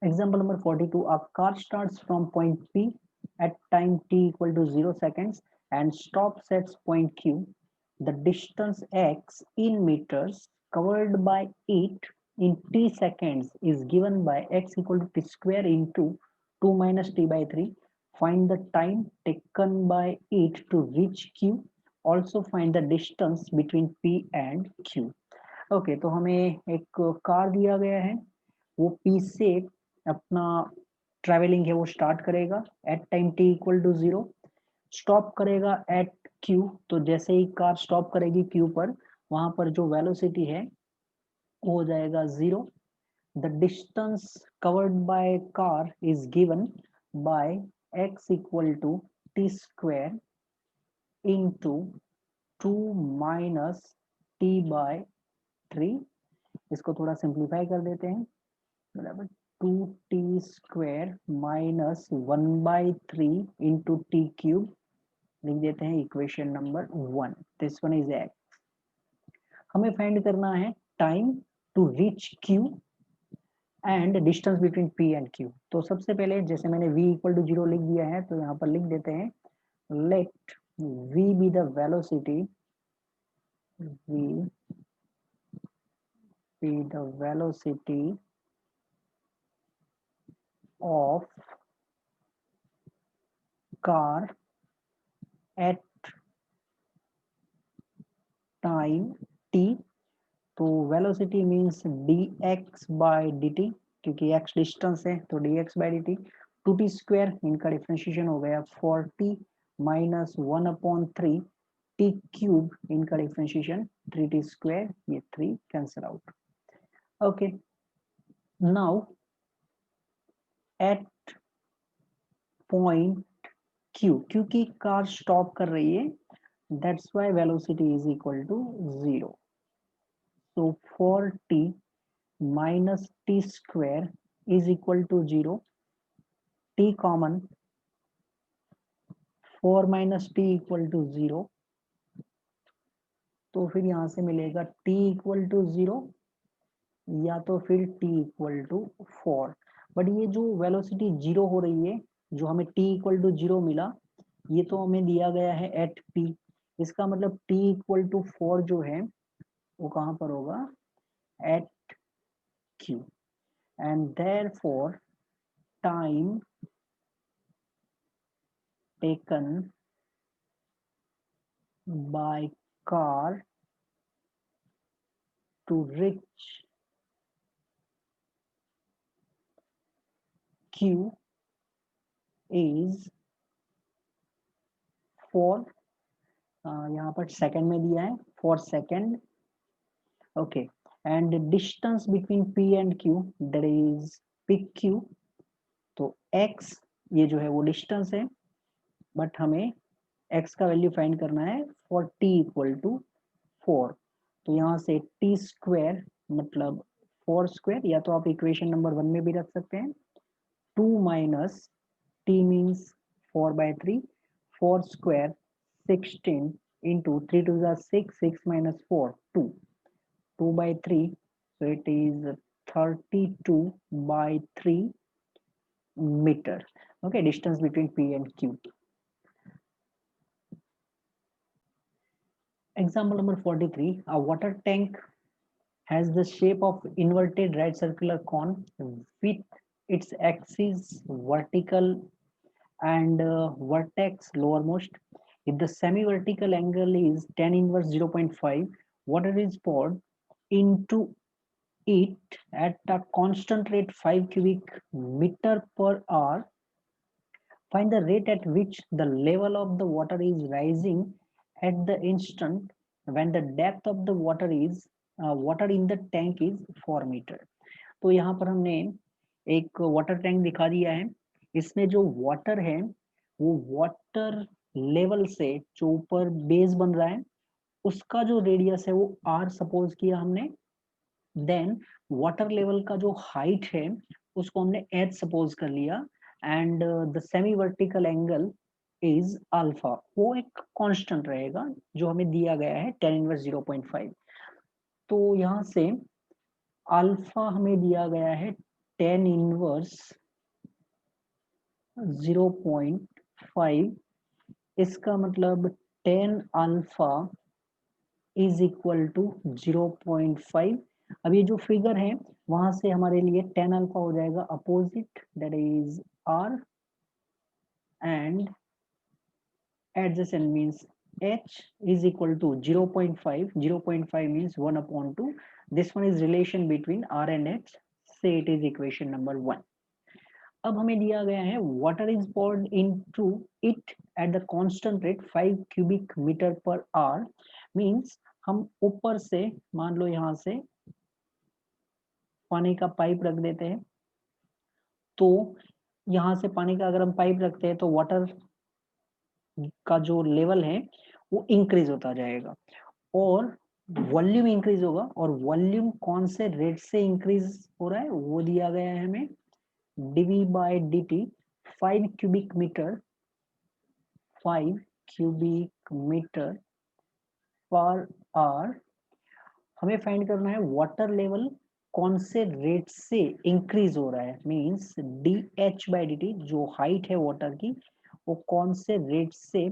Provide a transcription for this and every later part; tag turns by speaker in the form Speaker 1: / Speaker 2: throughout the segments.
Speaker 1: Example number 42, a car starts from point P at time t equal to 0 seconds and stops at point Q. The distance x in meters covered by it in t seconds is given by x equal to t square into 2 minus t by 3. Find the time taken by it to reach Q. Also find the distance between P and Q. Okay तो हमें एक car दिया गया है, वो P से अपना travelling है वो स्टार्ट करेगा at time t equal to 0, stop करेगा एट क्यू। तो जैसे ही कार स्टॉप करेगी क्यू पर, वहां पर जो वेलोसिटी है वो हो जाएगा 0। The distance covered by car is given by x equal to t square into 2 minus t by 3। इसको थोड़ा सिंप्लीफाई कर देते हैं, बराबर 2t square minus 1/3 into t cube, लिख देते हैं equation number 1। This one is x. हमें फाइंड करना है time to reach Q and distance between P and Q. तो सबसे पहले जैसे मैंने v इक्वल टू 0 लिख दिया है, तो यहाँ पर लिख देते हैं let v be the velocity, v be the velocity of car at time t। तो velocity means dx by dt, क्योंकि x डिस्टेंस है तो dx by dt। 2t square इनका डिफरेंशिएशन हो गया 4t माइनस 1/3 t क्यूब, इनका differentiation 3t square, ये 3 cancel out. Okay, now at point Q, क्योंकि कार स्टॉप कर रही है, that's why velocity is equal to 0। so 4t minus t square is equal to 0, t common, 4 minus t equal to 0, तो फिर यहाँ से मिलेगा t इक्वल टू 0 या तो फिर t इक्वल टू 4। बट ये जो वेलोसिटी 0 हो रही है, जो हमें t इक्वल टू 0 मिला, ये तो हमें दिया गया है एट p। इसका मतलब t इक्वल टू 4 जो है वो कहाँ पर होगा, at q। And therefore time taken by car to reach Q is 4, यहाँ पर सेकंड में दिया है 4 second. Okay, and distance between P and Q that is PQ। तो x ये जो है वो डिस्टेंस है, बट हमें x का वैल्यू फाइंड करना है फॉर t इक्वल टू 4। तो यहाँ से t स्क्वायर मतलब 4 स्क्वायर, या तो आप इक्वेशन नंबर 1 में भी रख सकते हैं, 2 minus t means 4/3, 4 square 16 into 3 to the 6, 6 minus 4 2, 2/3, so it is 32/3 meter। okay, distance between P and Q। Example number 43, a water tank has the shape of inverted right circular cone with its axis vertical and vertex lowermost. If the semi-vertical angle is tan inverse 0.5, water is poured into it at a constant rate 5 cubic meter per hour. Find the rate at which the level of the water is rising at the instant when the depth of the water in the tank is 4 meter। तो यहाँ पर हमने एक water tank दिखा दिया है, इसमें जो वाटर है वो वाटर लेवल से जो ऊपर बेस बन रहा है उसका जो रेडियस है वो r सपोज किया हमने। देन वाटर लेवल का जो हाइट है उसको हमने h सपोज कर लिया, and the semi vertical angle is alpha, वो एक कांस्टेंट रहेगा जो हमें दिया गया है tan इनवर्स 0.5। तो यहाँ से अल्फा हमें दिया गया है tan इनवर्स 0.5, इसका मतलब tan alpha is equal to 0.5। अब ये जो फिगर है वहां से हमारे लिए tan अल्फा हो जाएगा opposite, that is r, and adjacent means h is equal to 0.5. 0.5 means 1 upon 2. This one is relation between r and h. Say it is equation number 1. अब हमें दिया गया है water is poured into it at the constant rate 5 cubic meter per hour, means हम ऊपर से मान लो यहाँ से पानी का पाइप रख देते हैं, तो यहाँ से पानी का अगर हम पाइप रखते हैं तो वाटर का जो लेवल है वो इंक्रीज होता जाएगा और वॉल्यूम इंक्रीज होगा, और वॉल्यूम कौन से रेट से इंक्रीज हो रहा है वो दिया गया है हमें, dv by dt 5 cubic metre per hour. हमें फाइंड करना है वाटर लेवल कौन से रेट से इंक्रीज हो रहा है, मींस dh बाय dt जो हाइट है वाटर की वो कौन से रेट से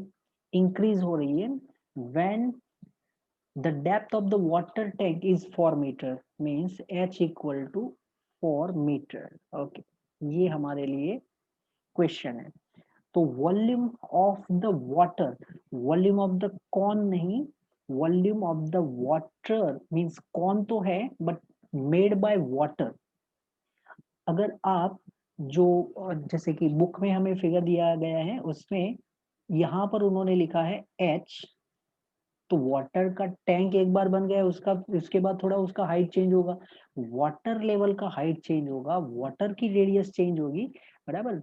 Speaker 1: इंक्रीज हो रही है, when the depth of the water tank is 4 meter, means h equal to 4 meter। Okay, ये हमारे लिए क्वेश्चन है। तो volume of the water, volume of the कौन नहीं, volume of the water means कौन तो है बट मेड बाय वाटर। अगर आप जो जैसे कि बुक में हमें फिगर दिया गया है उसमें यहाँ पर उन्होंने लिखा है h, तो वाटर का टैंक एक बार बन गया उसका, उसके बाद थोड़ा उसका हाइट चेंज होगा, वाटर लेवल का हाइट चेंज होगा, वाटर की रेडियस चेंज होगी, बराबर।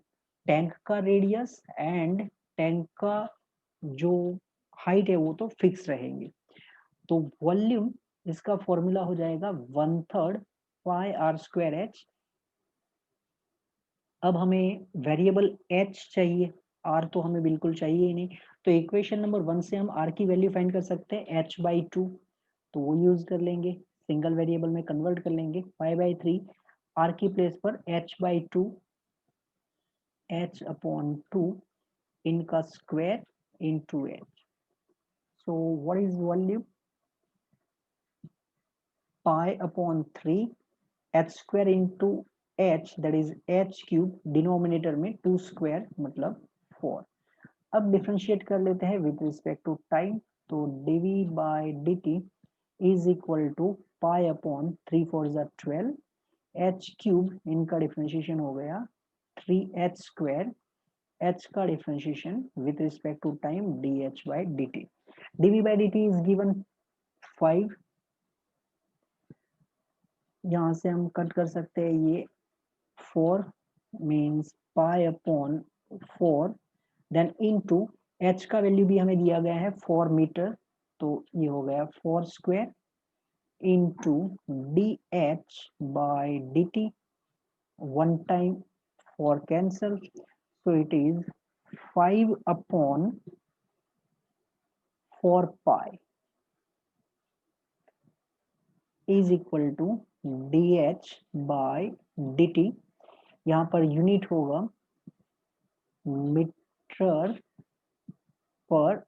Speaker 1: टैंक का रेडियस एंड टैंक का जो हाइट है वो तो फिक्स रहेंगे। तो वॉल्यूम इसका फॉर्मूला हो जाएगा 1/3 पाई आर स्क्वायर एच। अब हमें वेरिएबल h चाहिए, r तो हमें बिल्कुल चाहिए ही नहीं, तो इक्वेशन नंबर 1 से हम r की वैल्यू फाइंड कर सकते हैं h/2, तो वो यूज कर लेंगे, सिंगल वेरिएबल में कन्वर्ट कर लेंगे, 5/3 r की प्लेस पर h/2 h/2 इनका square into h। So what is volume, pi/3 h square into h, that is h cube, denominator में 2 स्क्वायर मतलब 4। अब डिफरेंशिएट कर लेते हैं विद रिस्पेक्ट टू टाइम, तो dv by dt is equal to pi/3 4 12 h cube, इनका differentiation हो गया 3h स्क्वायर, h का differentiation with respect to time dh by dt। dv by dt is given 5, यहाँ से हम कट कर सकते हैं ये 4 means pi/4, then into h का वैल्यू भी हमें दिया गया है 4 मीटर, तो ये हो गया 4 square into dh by dt, one time 4 cancel, so it is 5/4 pi is equal to dh by dt। यहाँ पर यूनिट होगा metre per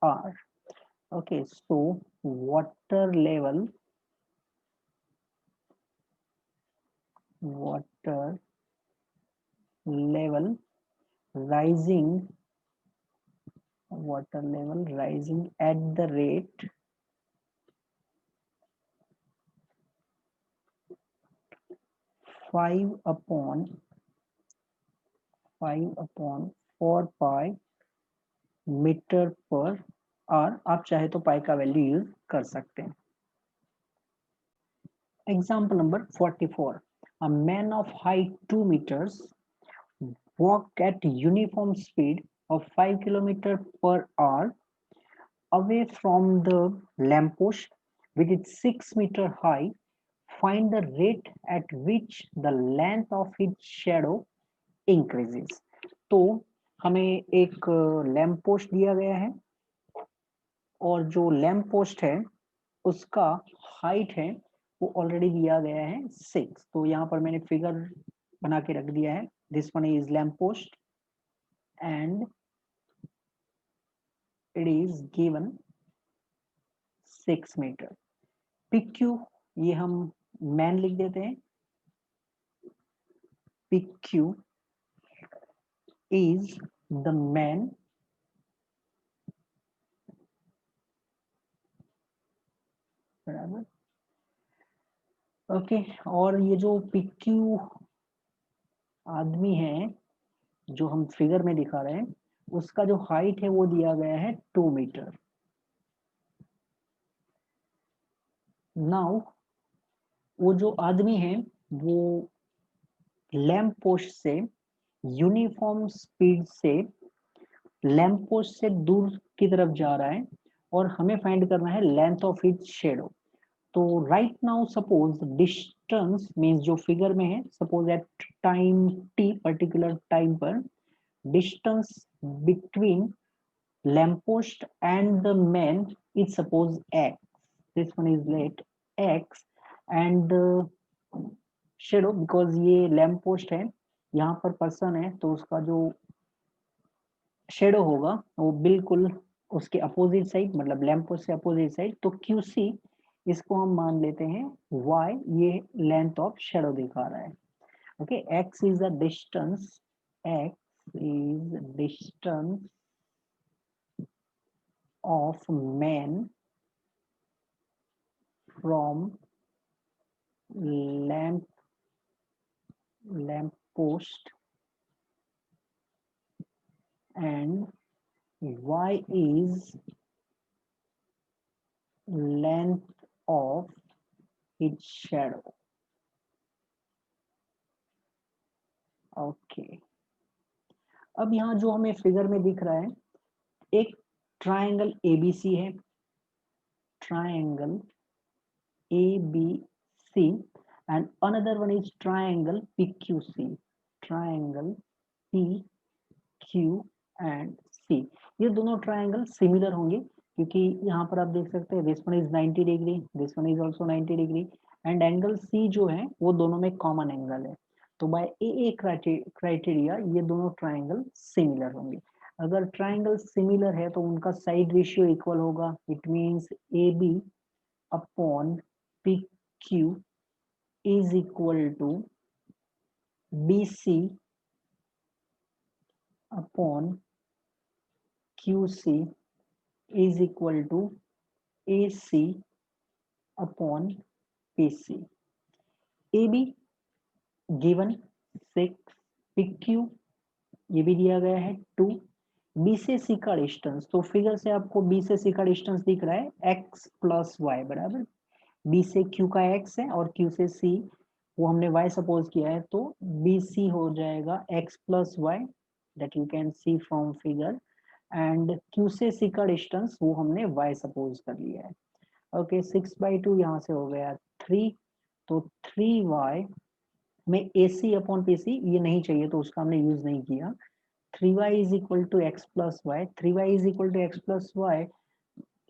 Speaker 1: hour. Okay, so water level rising, water level rising at the rate 5/4 pi metre per hour. आप चाहे तो पाई का value use कर सकते हैं। Example number 44, a man of height 2 meters walk at uniform speed of 5 km per hour away from the lamppost which is 6 meter high. Find the rate at which the length of its shadow increases। तो हमें एक lamp post दिया गया है और जो lamp post है उसका हाइट है वो ऑलरेडी दिया गया है 6, तो यहाँ पर मैंने फिगर बना के रख दिया है। This one is lamp post and it is given 6 metre. PQ ये हम मैन लिख देते हैं, PQ is the man बराबर। ओके, और ये जो PQ आदमी है जो हम फिगर में दिखा रहे हैं, उसका जो हाइट है वो दिया गया है 2 मीटर। नाउ वो जो आदमी है वो लैंप पोस्ट से यूनिफॉर्म स्पीड से लैंप पोस्ट से दूर की तरफ जा रहा है और हमें फाइंड करना है लेंथ ऑफ हिज शेडो। तो right now suppose distance means जो फिगर में है, suppose at time t particular time पर distance between lamppost and the man is suppose x. This one is let x and the shadow because ये lamppost है, यहाँ पर person है, तो उसका जो शेडो होगा वो बिल्कुल उसके अपोजिट साइड, मतलब लैम्प पोस्ट से अपोजिट साइड। तो QC इसको हम मान लेते हैं y, ये लेंथ ऑफ शेडो दिखा रहा है। Okay, x is the distance, x is distance of man from lamp post and y is length of its shadow. Okay, अब यहाँ जो हमें फिगर में दिख रहा है, एक ट्राइंगल ABC है, triangle ABC and another one is triangle PQC, triangle PQ and C। ये दोनों ट्राइंगल सिमिलर होंगे क्योंकि यहाँ पर आप देख सकते हैं this one is 90 degree, this one is also 90 degree and angle C जो है वो दोनों में कॉमन एंगल है। तो बाय ए क्राइटेरिया ये दोनों ट्राइंगल सिमिलर होंगे। अगर ट्राइंगल सिमिलर है तो उनका साइड रेशियो इक्वल होगा, it means AB upon PQ is equal to BC upon QC is equal to AC upon PC। AB given 6, PQ ये भी दिया गया है 2, B से C का डिस्टेंस, तो फिगर से आपको B से C का डिस्टेंस दिख रहा है x प्लस वाई बराबर, B से Q का x है और Q से C वो हमने y सपोज किया है, तो BC हो जाएगा x plus y, that you can see from figure, and Q से C का डिस्टेंस वो हमने y सपोज कर लिया है। ओके, 6/2 यहाँ से हो गया 3, तो 3y में AC अपॉन PC ये नहीं चाहिए तो उसका हमने यूज नहीं किया। 3y is equal to x plus y, 3y is equal to x plus y,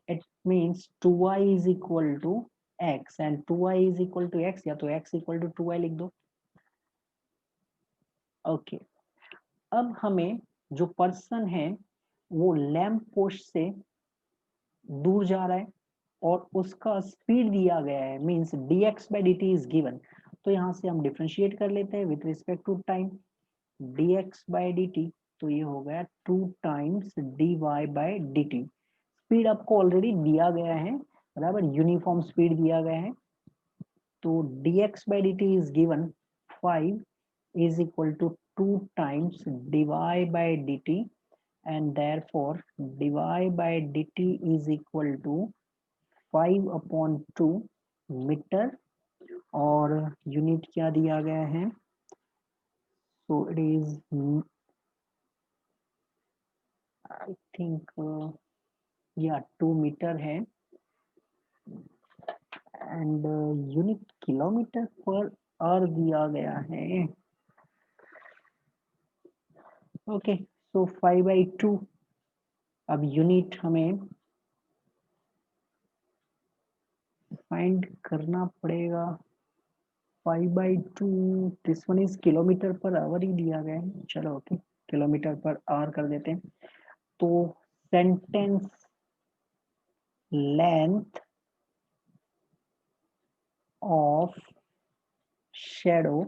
Speaker 1: it means 2y is equal to x and 2y is equal to x, या तो x equal to 2y लिख दो। Okay, अब हमें जो person है वो lamp post से दूर जा रहा है और उसका स्पीड दिया गया है, मींस dx/dt इज गिवन। तो यहाँ से हम डिफरेंशिएट कर लेते हैं with respect to time, dx/dt, तो ये हो गया 2 टाइम्स dy/dt। स्पीड आपको ऑलरेडी दिया गया है बराबर, यूनिफॉर्म स्पीड दिया गया है, तो dx/dt is given 5 is equal to 2 times dy/dt and therefore dy/dt is equal to 5/2 metre, और यूनिट क्या दिया गया है, so it is I think yeah 2 metre है and unit kilometre per our दिया गया है। ओके, सो 5/2, अब यूनिट हमें फाइंड करना पड़ेगा 5/2, this one is kilometre per hour ही दिया गया है, चलो ओके किलोमीटर पर आवर कर देते हैं। तो sentence length of shadow,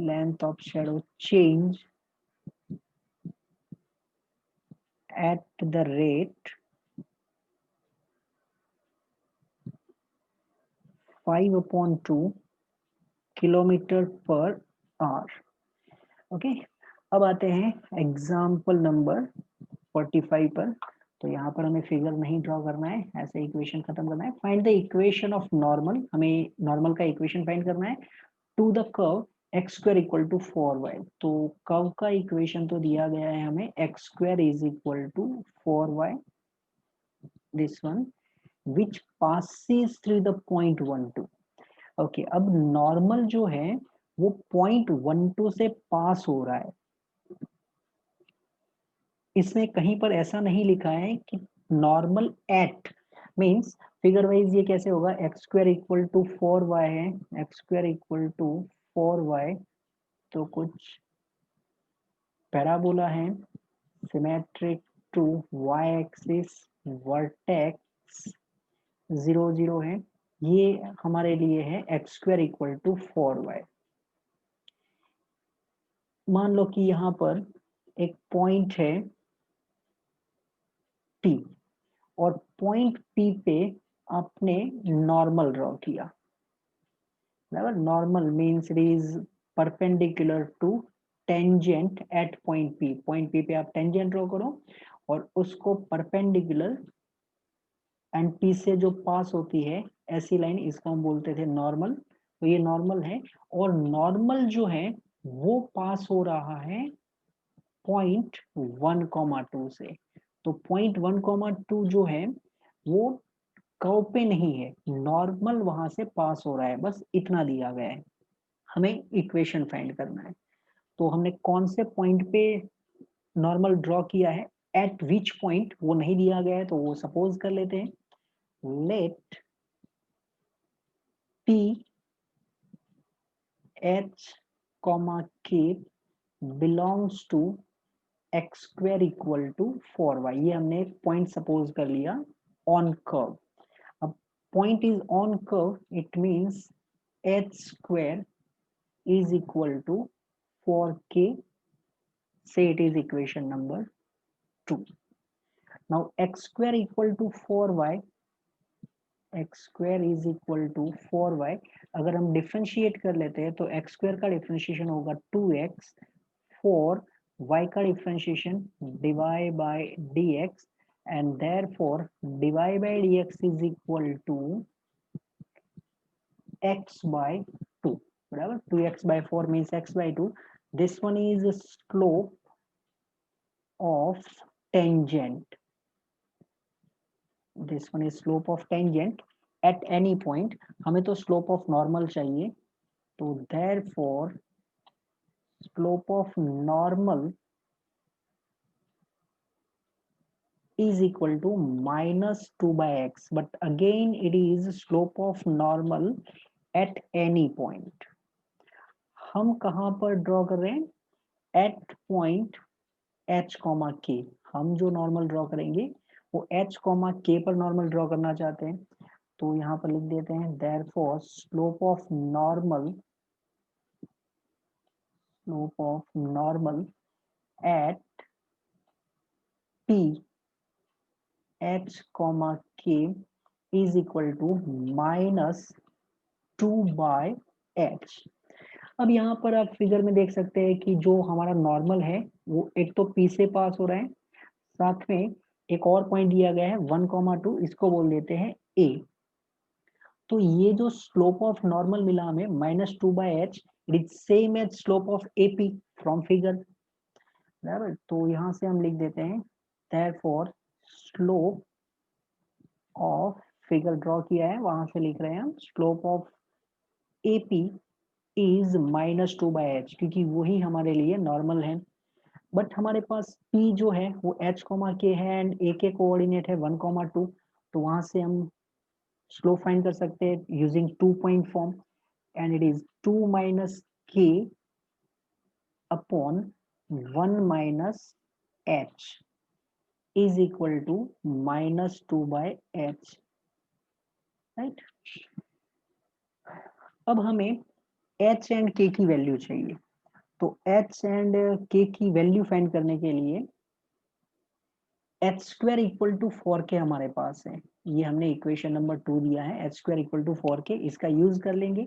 Speaker 1: length of shadow change at the rate 5/2 kilometre per hour. Okay, अब आते हैं एग्जाम्पल नंबर 45 पर। तो यहाँ पर हमें फिगर नहीं ड्रॉ करना है, ऐसे इक्वेशन खत्म करना है। Find the equation of normal, हमें नॉर्मल का इक्वेशन फाइंड करना है to the curve x² equal to 4y। तो कर्व का इक्वेशन तो दिया गया है हमें x² is equal to 4y, this one which passes through the point 12। Okay, अब नॉर्मल जो है वो पॉइंट 12 से पास हो रहा है। इसमें कहीं पर ऐसा नहीं लिखा है कि normal at, means figure wise ये कैसे होगा, x² इक्वल टू 4y है, x² इक्वल टू 4y, तो कुछ पैराबोला है symmetric to y axis, vertex 0 0 है, ये हमारे लिए है x² इक्वल टू 4y। मान लो कि यहाँ पर एक पॉइंट है P और पॉइंट P पे आपने नॉर्मल ड्रॉ किया, normal means it is perpendicular to tangent at point P। Point P पे आप टेंजेंट ड्रॉ करो और उसको परपेंडिकुलर एंड P से जो पास होती है ऐसी लाइन, इसको हम बोलते थे नॉर्मल। तो ये नॉर्मल है और नॉर्मल जो है वो पास हो रहा है पॉइंट 1,2 से। तो पॉइंट 1,2 जो है वो कर्व पे नहीं है, नॉर्मल वहां से पास हो रहा है, बस इतना दिया गया है। हमें इक्वेशन फाइंड करना है। तो हमने कौन से पॉइंट पे नॉर्मल ड्रॉ किया है, एट विच पॉइंट वो नहीं दिया गया है, तो वो सपोज कर लेते हैं let P H, K belongs to x² equal to 4y। ये हमने एक पॉइंट सपोज कर लिया ऑन कर्व। अब point is on curve, it means h² is equal to 4k, say it is equation number 2। now x² equal to 4y, x² is equal to 4y, अगर हम differentiate कर लेते हैं तो x² का डिफरेंशिएशन होगा 2x, 4 y का differentiation dy by dx, and therefore dy by dx is equal to x by 2, बराबर 2x by 4 means x by 2। this one is slope of tangent, this one is slope of tangent at any point। हमें तो slope of normal चाहिए, तो therefore slope of normal is equal to -2 by x, but again it is slope of normal at any point। हम कहाँ पर draw कर रहे हैं, एट पॉइंट h, k। हम जो नॉर्मल ड्रॉ करेंगे वो h, k पर नॉर्मल ड्रॉ करना चाहते हैं। तो यहाँ पर लिख देते हैं therefore slope of normal at P h, k is equal to -2 by h। अब यहाँ पर आप फिगर में देख सकते हैं कि जो हमारा नॉर्मल है वो एक तो P से पास हो रहा है, साथ में एक और पॉइंट दिया गया है 1,2, इसको बोल देते हैं A। तो ये जो स्लोप ऑफ नॉर्मल मिला हमें -2 by h, it is same as slope of AP from figure, बराबर। तो यहाँ से हम लिख देते हैं therefore slope of, figure draw किया है वहां से लिख रहे हैं हम slope of AP is -2 by h, क्योंकि वही हमारे लिए नॉर्मल है। बट हमारे पास P जो है वो h, k है एंड A के कोऑर्डिनेट है 1,2। तो वहां से हम स्लोप फाइंड कर सकते हैं using 2 point form, and it is 2 minus k upon 1 minus h is equal to -2/h, right. अब हमें h एंड k की वैल्यू चाहिए, तो h एंड k की वैल्यू फाइंड करने के लिए h² इक्वल टू 4k हमारे पास है, ये हमने इक्वेशन नंबर 2 दिया है, h² इक्वल टू 4k, इसका यूज कर लेंगे।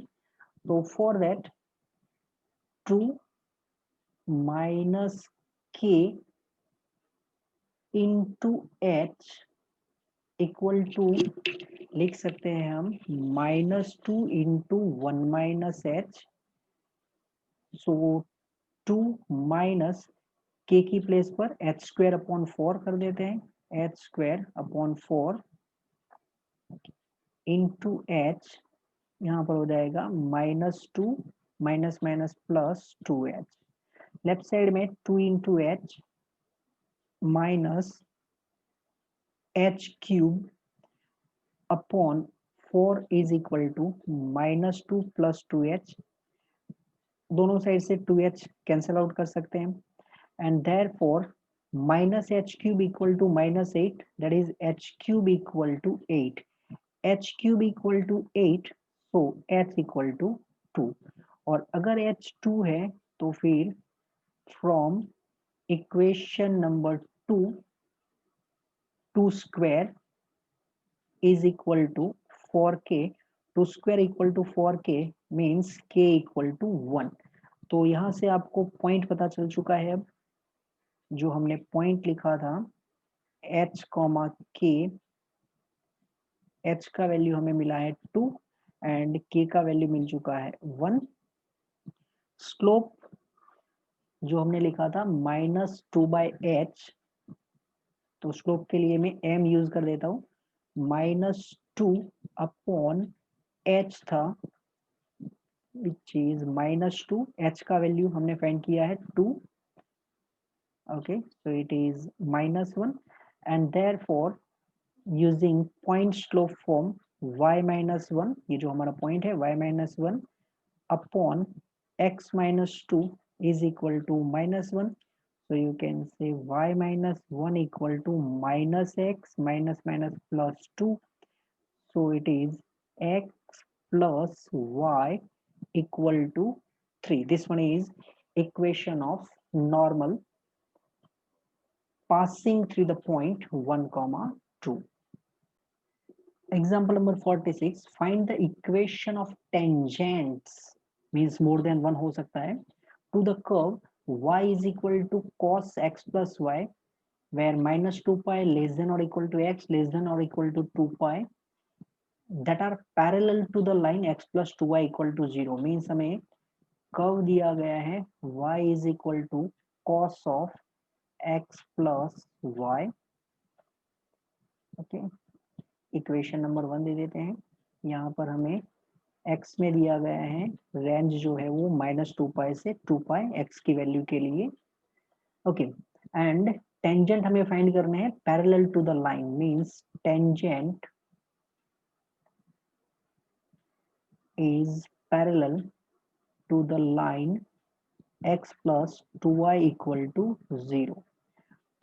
Speaker 1: तो for that 2 minus k into h equal to, लिख सकते हैं हम -2 into 1 minus h, so 2 minus k की प्लेस पर h² अपॉन 4 कर देते हैं, h² अपॉन 4 इंटू h, यहाँ पर हो जाएगा -2 minus minus plus 2h, left side में 2 into h minus h³ upon 4 is equal to -2 plus 2h, दोनों साइड से 2h कैंसिल आउट कर सकते हैं, and therefore -h³ equal to -8, that is h³ equal to 8, h³ equal to 8, so h equal to 2, और अगर h 2 है तो फिर from equation number 2, 2 square is equal to 4k, 2 square equal to 4k means k equal to 1। तो यहाँ से आपको point पता चल चुका है, अब जो हमने पॉइंट लिखा था h, k, h का वैल्यू हमें मिला है 2 एंड k का वैल्यू मिल चुका है 1। स्लोप जो हमने लिखा था -2/h, तो स्लोप के लिए मैं m यूज कर देता हूँ, -2 अपॉन h था which is -2, h का वैल्यू हमने फाइंड किया है 2, okay, so it is -1, and therefore using point slope form y-1, ये जो हमारा पॉइंट है y-1 upon x-2 is equal to -1, so you can say y-1 equal to -x minus minus plus 2, so it is x plus y equal to 3. This one is equation of normal passing through the point 1, 2. Example number 46, find the equation of tangents, means more than one हो सकता है, to the curve y is equal to cos x plus y, where -2 pi less than or equal to x less than or equal to 2 pi, that are parallel to the line x plus 2y equal to 0, means हमें curve दिया गया है y is equal to cos of x plus y, okay. Equation number 1 दे देते हैं, यहाँ पर हमें x में दिया गया है रेंज जो है वो -2 पाई से 2 पाई x की वैल्यू के लिए, ओके। एंड टेंजेंट हमें फाइंड करने हैं parallel to the line, means tangent is parallel to the line x plus 2y equal to 0।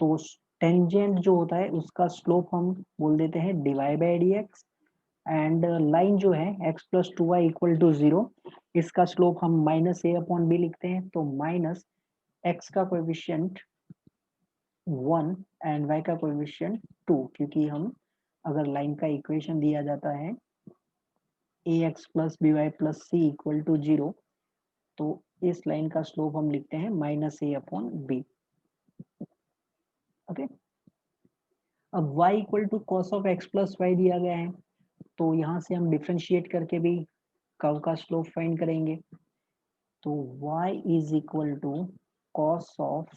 Speaker 1: तो टेंजेंट जो होता है उसका स्लोप हम बोल देते हैं divide by d x, and line जो है x plus 2y equal to 0, इसका स्लोप हम -a/b लिखते हैं, तो माइनस x का कोएफिशिएंट 1 एंड y का कोएफिशिएंट 2, क्योंकि हम अगर लाइन का इक्वेशन दिया जाता है ax plus by plus c equal to 0, तो इस लाइन का स्लोप हम लिखते हैं -a/b, ओके। अब y equal to cos of x plus y दिया गया है, तो यहाँ से हम डिफ्रेंशिएट करके भी कर्व का स्लोप फाइंड करेंगे, तो y is equal to cos of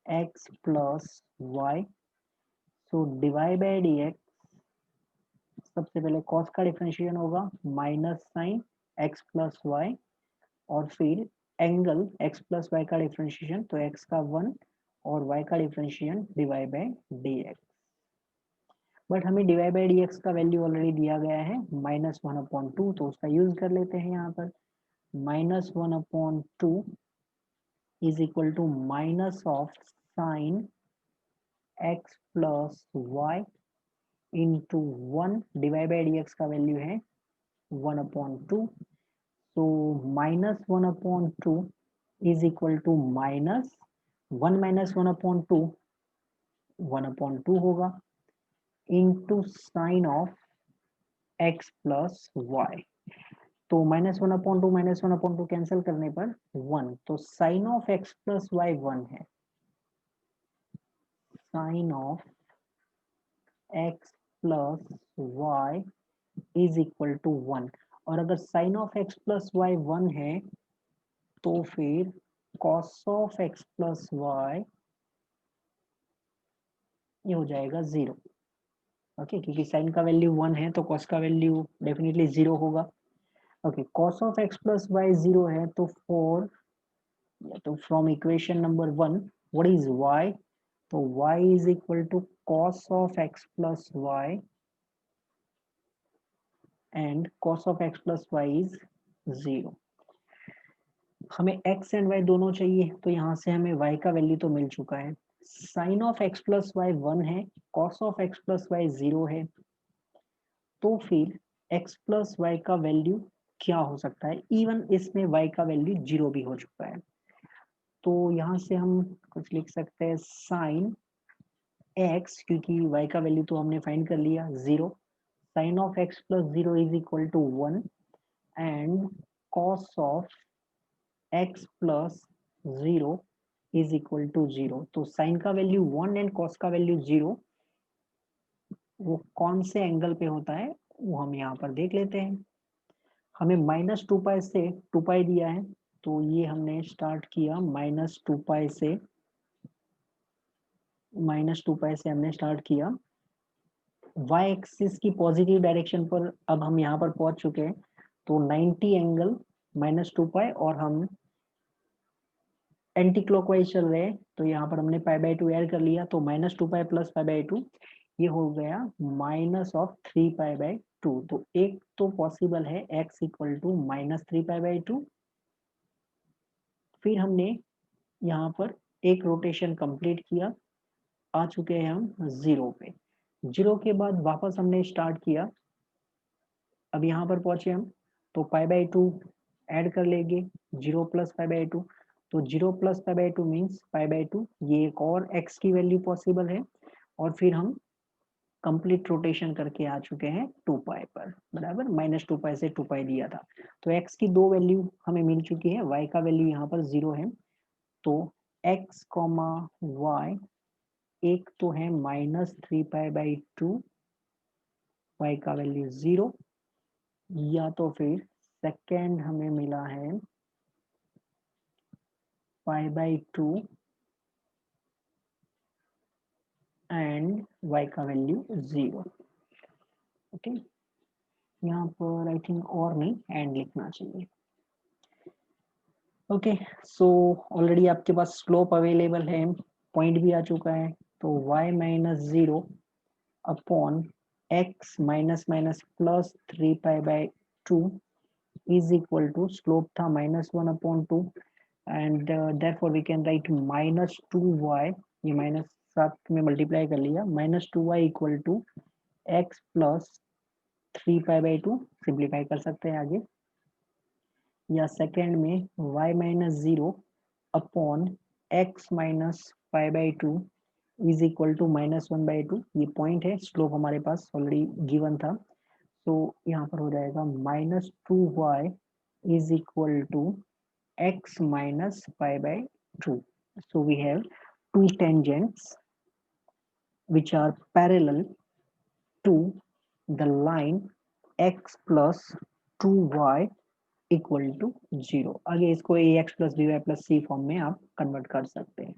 Speaker 1: x plus y, so divide by d x, सबसे पहले कॉस का डिफ्रेंशिएशन होगा minus sine x plus y, और फिर एंगल x प्लस वाई का डिफ्रेंशिएशन, तो x का 1 और y का differentiation divide by d x. But हमें dy बाई डी एक्स का वैल्यू ऑलरेडी दिया गया है -1/2, तो उसका यूज कर लेते हैं यहाँ पर। -1/2 is equal to minus of sine x plus y into 1, dy by d x का वैल्यू है 1/2, तो -1/2 इज इक्वल टू माइनस 1 - 1/2 1/2 होगा into sine of x plus y. तो -1/2 -1/2 कैंसिल करने पर 1, तो sine of x plus y 1 है। Sine of x plus y is equal to 1, और अगर sine of x plus y 1 है तो फिर cos of x plus y ये हो जाएगा 0। ओके, क्योंकि साइन का वैल्यू 1 है तो कॉस का वैल्यू डेफिनेटली 0 होगा। Okay, cos of x plus y 0 है, तो from equation number 1 what is y, तो y is equal to cos of x plus y, and cos of x plus y is 0। हमें x and y दोनों चाहिए, तो यहाँ से हमें y का वैल्यू तो मिल चुका है। Sine of x plus y 1 है, cos of x plus y 0 है, तो फिर x प्लस वाई का वैल्यू क्या हो सकता है? इवन इसमें y का वैल्यू 0 भी हो चुका है, तो यहाँ से हम कुछ लिख सकते हैं साइन x, क्योंकि y का वैल्यू तो हमने फाइंड कर लिया 0, sine of x plus 0 is equal to 1 and cos of x plus 0 is equal to 0। तो साइन का वैल्यू 1 एंड कॉस का वैल्यू 0, वो कौन से एंगल पे होता है वो हम यहाँ पर देख लेते हैं। हमें -2π से 2π दिया है, तो ये हमने स्टार्ट किया -2π से, हमने स्टार्ट किया y एक्सिस की पॉजिटिव डायरेक्शन पर। अब हम यहाँ पर पहुंच चुके हैं, तो 90 एंगल -2π, और हम एंटी क्लॉकवाइज चल रहे हैं, तो यहाँ पर हमने π/2 ऐड कर लिया, तो -2π प्लस π/2 ये हो गया -3π/2। तो एक तो पॉसिबल है x इक्वल टू -3π/2। फिर हमने यहाँ पर एक रोटेशन कंप्लीट किया, आ चुके हैं हम 0 पे। 0 के बाद वापस हमने स्टार्ट किया, अब यहाँ पर पहुंचे हम, तो π/2 ऐड कर लेंगे, 0 प्लस π/2, तो 0 प्लस π/2 मीन्स π/2, ये एक और x की वैल्यू पॉसिबल है, और फिर हम कंप्लीट रोटेशन करके आ चुके हैं 2π पर, बराबर। -2π से 2π दिया था, तो x की दो वैल्यू हमें मिल चुकी है, y का वैल्यू यहाँ पर 0 है, तो x, y एक तो है -3π/2, y का वैल्यू 0, या तो फिर सेकेंड हमें मिला है π/2 एंड y का वैल्यू 0। ओके, यहाँ पर आई थिंक और नहीं, एंड लिखना चाहिए। ओके, सो ऑलरेडी आपके पास स्लोप अवेलेबल है, पॉइंट भी आ चुका है, तो y - 0 upon x plus 3π/2 is equal to, slope था -1/2, and therefore we can write -2y, ये माइनस साथ में मल्टीप्लाई कर लिया, -2y equal to x plus 3π/2, simplify कर सकते हैं आगे, या सेकेंड में y - 0 upon x minus π/2 is equal to -1/2, ये पॉइंट है, स्लोप हमारे पास ऑलरेडी गिवन था, तो यहाँ पर हो जाएगा -2y is equal to x minus π/2. So we have two tangents which are parallel to the line x plus 2y equal to 0। आगे इसको ax plus by plus c form में आप कन्वर्ट कर सकते हैं।